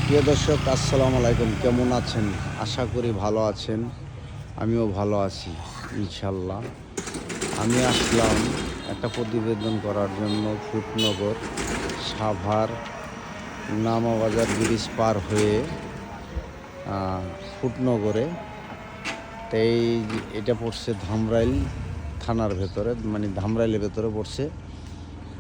প্রিয় দর্শক, আসসালামু আলাইকুম। কেমন আছেন? আশা করি ভালো আছেন। আমিও ভালো আছি ইনশাল্লাহ। আমি আসলাম একটা প্রতিবেদন করার জন্য ফুটনগর সাভার নামাবাজার ব্রিজ পার হয়ে ফুটনগরে। তাই এটা পড়ছে ধামরাইল থানার ভেতরে, মানে ধামরাইলের ভেতরে পড়ছে।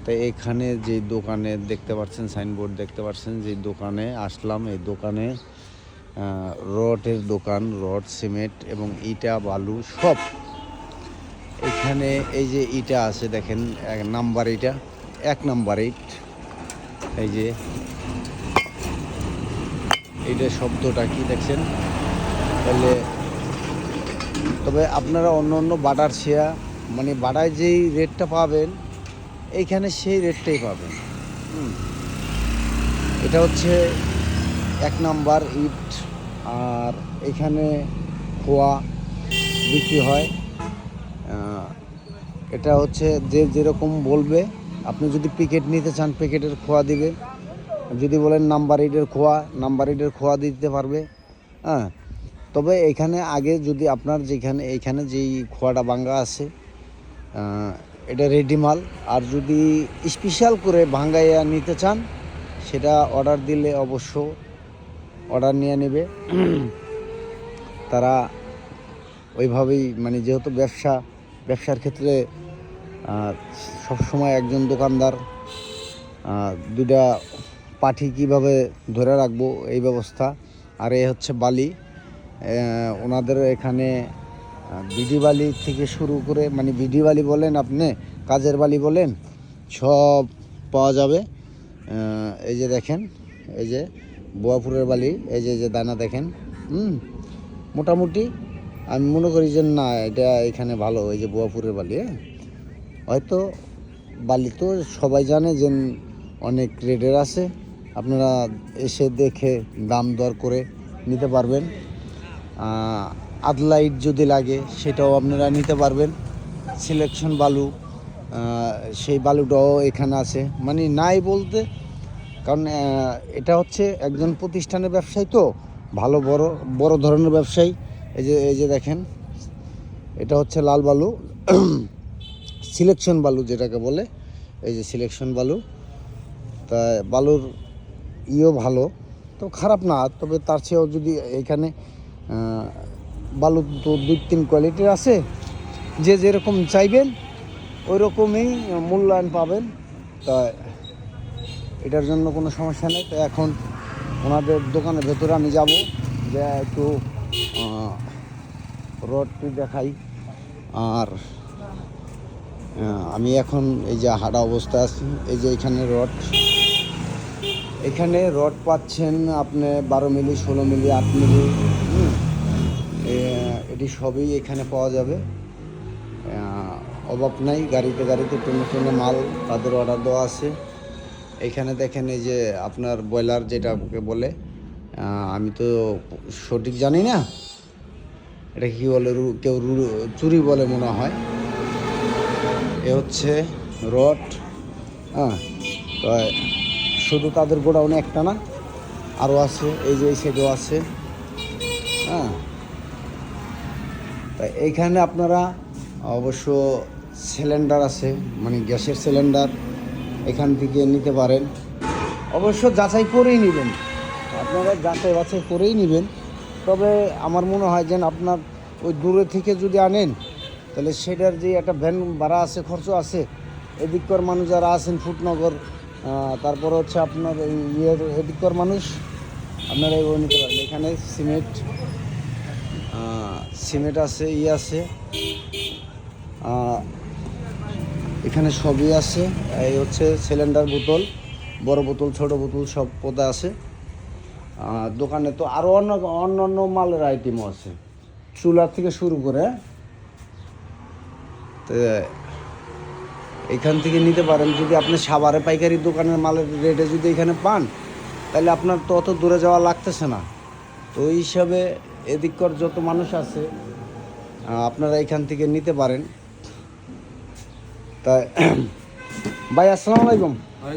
তাই এখানে যে দোকানে দেখতে পাচ্ছেন, সাইনবোর্ড দেখতে পাচ্ছেন, যে দোকানে আসলাম, এই দোকানে রডের দোকান, রড, সিমেন্ট এবং ইটা, বালু সব এখানে। এই যে ইটা আছে দেখেন, নাম্বার ইটা, 1 নাম্বার ইট। এই যে এইটা শব্দটা কি দেখছেন? তাহলে তবে আপনারা অন্য অন্য বাটার শেয়া, মানে বাটায় যেই রেটটা পাবেন এইখানে সেই রেটটাই পাবেন। এটা হচ্ছে 1 নাম্বার ইট। আর এখানে খোয়া বিক্রি হয়। এটা হচ্ছে যে যেরকম বলবে, আপনি যদি প্যাকেট নিতে চান প্যাকেটের খোয়া দিবে, যদি বলেন নাম্বার ইটের খোয়া, নাম্বার ইটের খোয়া দিতে পারবে। হ্যাঁ, তবে এখানে আগে যদি আপনার এইখানে যেই খোয়াটা ভাঙ্গা আছে এটা রেডি মাল, আর যদি স্পেশাল করে ভাঙ্গাইয়া নিতে চান সেটা অর্ডার দিলে অবশ্য অর্ডার নিয়ে নেবে তারা ওইভাবেই। মানে যেহেতু ব্যবসার ক্ষেত্রে সবসময় একজন দোকানদার দুটা পাঠি কীভাবে ধরে রাখবো এই ব্যবস্থা। আর এ হচ্ছে বালি, ওনাদের এখানে বিডি বালি থেকে শুরু করে, মানে বিডি বালি বলেন আপনি, কাজের বালি বলেন, সব পাওয়া যাবে। এই যে দেখেন, এই যে বোয়াপুরের বালি, এই যে দানা দেখেন। মোটামুটি আমি মনে করি যে না, এটা এখানে ভালো। এই যে বোয়াপুরের বালি, হয়তো বালি তো সবাই জানে যে অনেক রেটের আছে, আপনারা এসে দেখে দাম দর করে নিতে পারবেন। আদলাইট যদি লাগে সেটাও আপনারা নিতে পারবেন। সিলেকশন বালু, সেই বালুটাও এখানে আছে, মানে নাই বলতে, কারণ এটা হচ্ছে একজন প্রতিষ্ঠানের ব্যবসায়ী, তো ভালো বড় ধরনের ব্যবসায়ী। এই যে দেখেন, এটা হচ্ছে লাল বালু, সিলেকশন বালু যেটাকে বলে। এই যে সিলেকশন বালু, তা বালুর ভালো, তো খারাপ না। তবে তার চেয়েও যদি এখানে বালু তো 2-3 কোয়ালিটির আছে, যে যেরকম চাইবেন ওই রকমই মূল্যায়ন পাবেন। তা এটার জন্য কোনো সমস্যা নেই। তো এখন ওনাদের দোকানের ভেতরে আমি যাব, যে একটু রডটি দেখাই। আর আমি এখন এই যে হাঁটা অবস্থা আছি, এই যে এখানে রড পাচ্ছেন আপনি 12 মিলি, 16 মিলি, 8 মিলি। এটি সবই এখানে পাওয়া যাবে, অভাব নাই। গাড়িতে ট্রেনে মাল তাদের অর্ডার দেওয়া আছে। এখানে দেখেন, এই যে আপনার ব্রয়লার যেটাকে বলে, আমি তো সঠিক জানি না এটা কী বলে, কেউ চুরি বলে মনে হয়। এ হচ্ছে রড। তো শুধু তাদের গোডাউনে একটা না, আরও আছে, এই যে এই সাইডেও আছে। তা এইখানে আপনারা অবশ্য সিলিন্ডার আছে, মানে গ্যাসের সিলিন্ডার এখান থেকে নিতে পারেন। অবশ্য যাচাই করেই নেবেন, আপনারা যাচাই বাছাই করেই নেবেন। তবে আমার মনে হয় যে আপনার ওই দূরে থেকে যদি আনেন তাহলে সেটার যে একটা ভ্যান ভাড়া আছে, খরচ আছে, এদিককার মানুষ যারা আছেন ফুটনগর, তারপর হচ্ছে আপনার এদিককার মানুষ, আপনারা এগুলো নিতে পারেন। এখানে সিমেন্ট আছে, আছে, এখানে সবই আছে। এই হচ্ছে সিলিন্ডার, বোতল, বড় বোতল, ছোট বোতল সব পদা আছে। দোকানে তো আরও অন্য মালের আইটেমও আছে, চুলা থেকে শুরু করে। তো এখান থেকে নিতে পারেন। যদি আপনি সাভারে পাইকারি দোকানের মালের রেটে যদি এখানে পান, তাহলে আপনার তো অত দূরে যাওয়া লাগতেছে না। তো ওই হিসাবে এদিককার যত মানুষ আছে আপনারা এখান থেকে নিতে পারেন। তাই ভাই, আসসালামু আলাইকুম। ভাই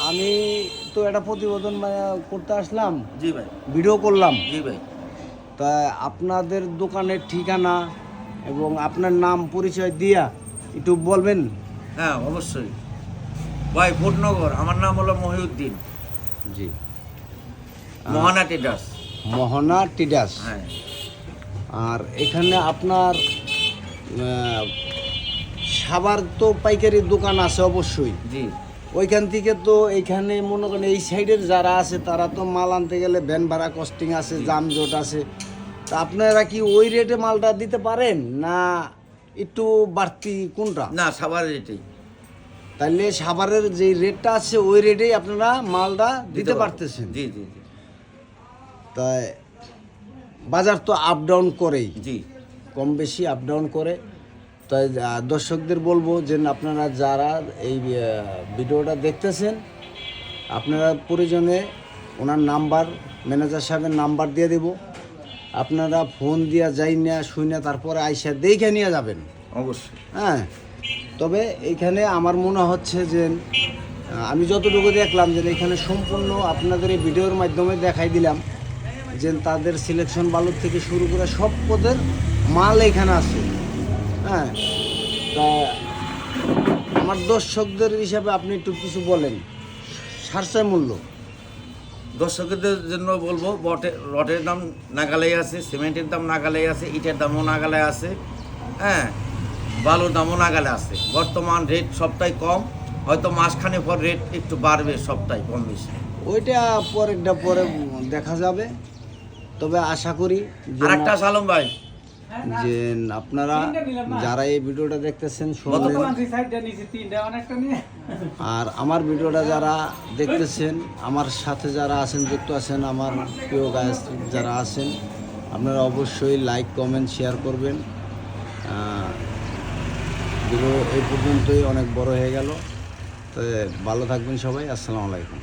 আমি তো একটা প্রতিবেদন করতে আসলাম, জি ভাই, ভিডিও করলাম। জি ভাই। তা আপনাদের দোকানের ঠিকানা এবং আপনার নাম পরিচয় দিয়া একটু বলবেন। হ্যাঁ অবশ্যই ভাই, ভোটনগর। আমার নাম হলো মহিউদ্দিন, জি, মহানা ট্রেডার্স। মোহনা টিডাস। হ্যাঁ আর এখানে আপনার সাবার তো পাইকারি দোকান আছে অবশ্যই, জি ওইখান থেকে তো এইখানে মনে করেন এই সাইডের যারা আছে তারা তো মাল আনতে গেলে ভ্যান ভাড়া কস্টিং আছে, যানজট আছে। তা আপনারা কি ওই রেটে মালটা দিতে পারেন না একটু বাড়তি কোনটা? না, সাভার রেটেই তাইলে সাভারের যে রেটটা আছে ওই রেটেই আপনারা মালটা দিতে পারতেছেন। জি জি জি তাই বাজার তো আপ ডাউন করেই, জি। কম বেশি আপ ডাউন করে। তাই দর্শকদের বলবো যে আপনারা যারা এই ভিডিওটা দেখতেছেন, আপনারা প্রয়োজনে ওনার নাম্বার, ম্যানেজার সাহেবের নাম্বার দিয়ে দেব, আপনারা ফোন দিয়া যাই না শুই না, তারপরে আইসা দেখে নিয়ে যাবেন। অবশ্যই। হ্যাঁ, তবে এইখানে আমার মনে হচ্ছে যে আমি যতটুকু দেখলাম যে এখানে সম্পূর্ণ আপনাদের এই ভিডিওর মাধ্যমে দেখাই দিলাম যে তাদের সিলেকশন বালুর থেকে শুরু করে সব পদের মাল এখানে আছে। হ্যাঁ, তা আমার দর্শকদের হিসাবে আপনি একটু কিছু বলেন, সাশ্রয় মূল্য। দর্শকদের জন্য বলবো, রটের দাম নাগালেই আছে, সিমেন্টের দাম নাগালেই আছে, ইটের দামও নাগালে আছে, হ্যাঁ, বালুর দামও নাগালে আছে। বর্তমান রেট সবটাই কম, হয়তো মাসখানে পর রেট একটু বাড়বে, সবটাই কম বেশি। ওইটা পরেরটা পরে দেখা যাবে। তবে আশা করি যে আরেকটা সালম ভাই, যে আপনারা যারা এই ভিডিওটা দেখতেছেন শুনলেন, আর আমার ভিডিওটা যারা দেখতেছেন, আমার সাথে যারা আছেন, যুক্ত আছেন, আমার প্রিয় গায়ক যারা আছেন, আপনারা অবশ্যই লাইক কমেন্ট শেয়ার করবেন। ভিডিও এই পর্যন্তই অনেক বড় হয়ে গেল। তো ভালো থাকবেন সবাই, আসসালামু আলাইকুম।